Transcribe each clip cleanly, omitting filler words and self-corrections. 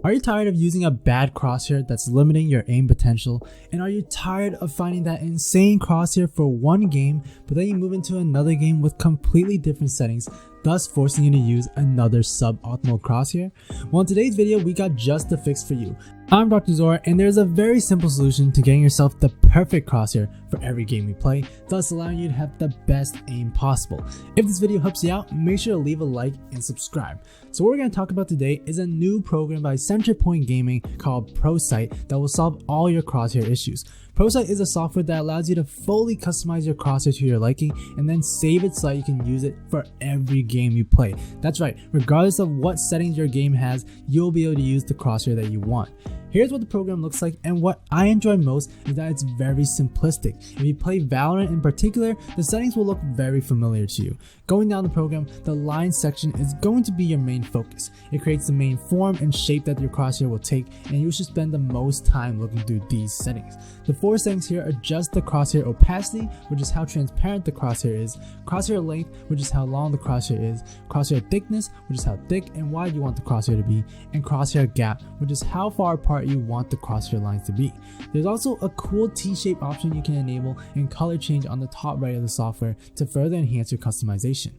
Are you tired of using a bad crosshair that's limiting your aim potential? And are you tired of finding that insane crosshair for one game, but then you move into another game with completely different settings, thus forcing you to use another suboptimal crosshair? Well, in today's video, we got just the fix for you. I'm DrZora, and there's a very simple solution to getting yourself the perfect crosshair for every game you play, thus allowing you to have the best aim possible. If this video helps you out, make sure to leave a like and subscribe. So what we're going to talk about today is a new program by Centerpoint Gaming called ProSight that will solve all your crosshair issues. ProSight is a software that allows you to fully customize your crosshair to your liking and then save it so that you can use it for every game you play. That's right, regardless of what settings your game has, you'll be able to use the crosshair that you want. Here's what the program looks like, and what I enjoy most is that it's very simplistic. If you play Valorant in particular, the settings will look very familiar to you. Going down the program, the line section is going to be your main focus. It creates the main form and shape that your crosshair will take, and you should spend the most time looking through these settings. The 4 settings here are just the Crosshair Opacity, which is how transparent the crosshair is, Crosshair Length, which is how long the crosshair is, Crosshair Thickness, which is how thick and wide you want the crosshair to be, and Crosshair Gap, which is how far apart you want the crosshair lines to be. There's also a cool T-shape option you can enable and color change on the top right of the software to further enhance your customization.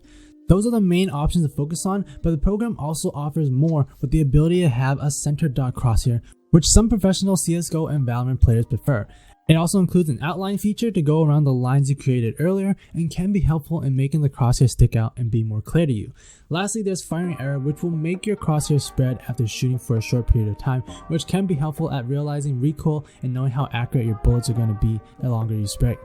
Those are the main options to focus on, but the program also offers more with the ability to have a center dot crosshair, which some professional CSGO and Valorant players prefer. It also includes an outline feature to go around the lines you created earlier and can be helpful in making the crosshair stick out and be more clear to you. Lastly, there's firing error, which will make your crosshair spread after shooting for a short period of time, which can be helpful at realizing recoil and knowing how accurate your bullets are going to be the longer you spray.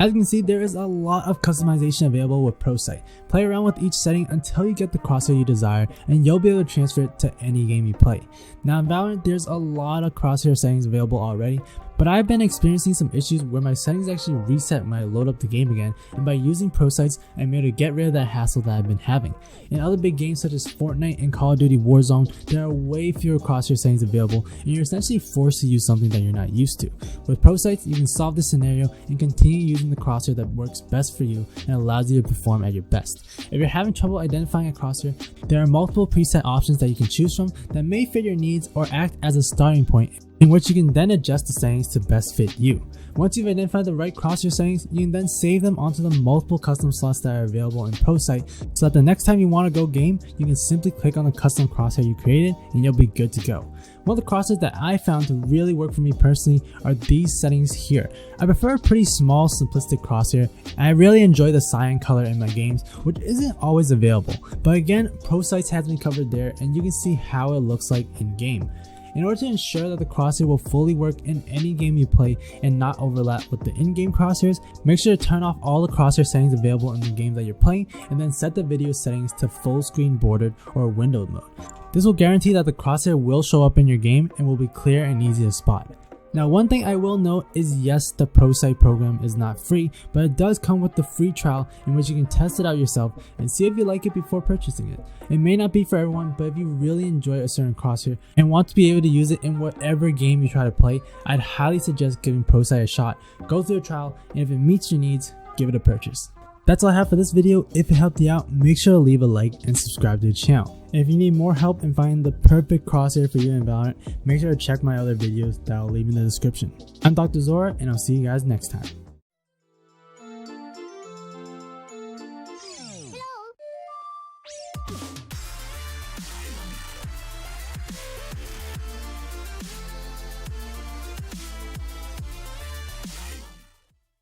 As you can see, there is a lot of customization available with ProSight. Play around with each setting until you get the crosshair you desire, and you'll be able to transfer it to any game you play. Now in Valorant, there's a lot of crosshair settings available already, but I've been experiencing some issues where my settings actually reset when I load up the game again, and by using ProSights, I'm able to get rid of that hassle that I've been having. In other big games such as Fortnite and Call of Duty Warzone, there are way fewer crosshair settings available, and you're essentially forced to use something that you're not used to. With ProSights, you can solve this scenario and continue using the crosshair that works best for you and allows you to perform at your best. If you're having trouble identifying a crosshair, there are multiple preset options that you can choose from that may fit your needs or act as a starting point in which you can then adjust the settings to best fit you. Once you've identified the right crosshair settings, you can then save them onto the multiple custom slots that are available in ProSight, so that the next time you want to go game, you can simply click on the custom crosshair you created and you'll be good to go. One of the crosshairs that I found to really work for me personally are these settings here. I prefer a pretty small, simplistic crosshair, and I really enjoy the cyan color in my games, which isn't always available. But again, ProSight has me covered there, and you can see how it looks like in game. In order to ensure that the crosshair will fully work in any game you play and not overlap with the in-game crosshairs, make sure to turn off all the crosshair settings available in the game that you're playing, and then set the video settings to full screen bordered or windowed mode. This will guarantee that the crosshair will show up in your game and will be clear and easy to spot. Now, one thing I will note is yes, the ProSight program is not free, but it does come with the free trial in which you can test it out yourself and see if you like it before purchasing it. It may not be for everyone, but if you really enjoy a certain crosshair and want to be able to use it in whatever game you try to play, I'd highly suggest giving ProSight a shot. Go through a trial, and if it meets your needs, give it a purchase. That's all I have for this video. If it helped you out, make sure to leave a like and subscribe to the channel. And if you need more help in finding the perfect crosshair for you in Valorant, make sure to check my other videos that I'll leave in the description. I'm DrZora, and I'll see you guys next time.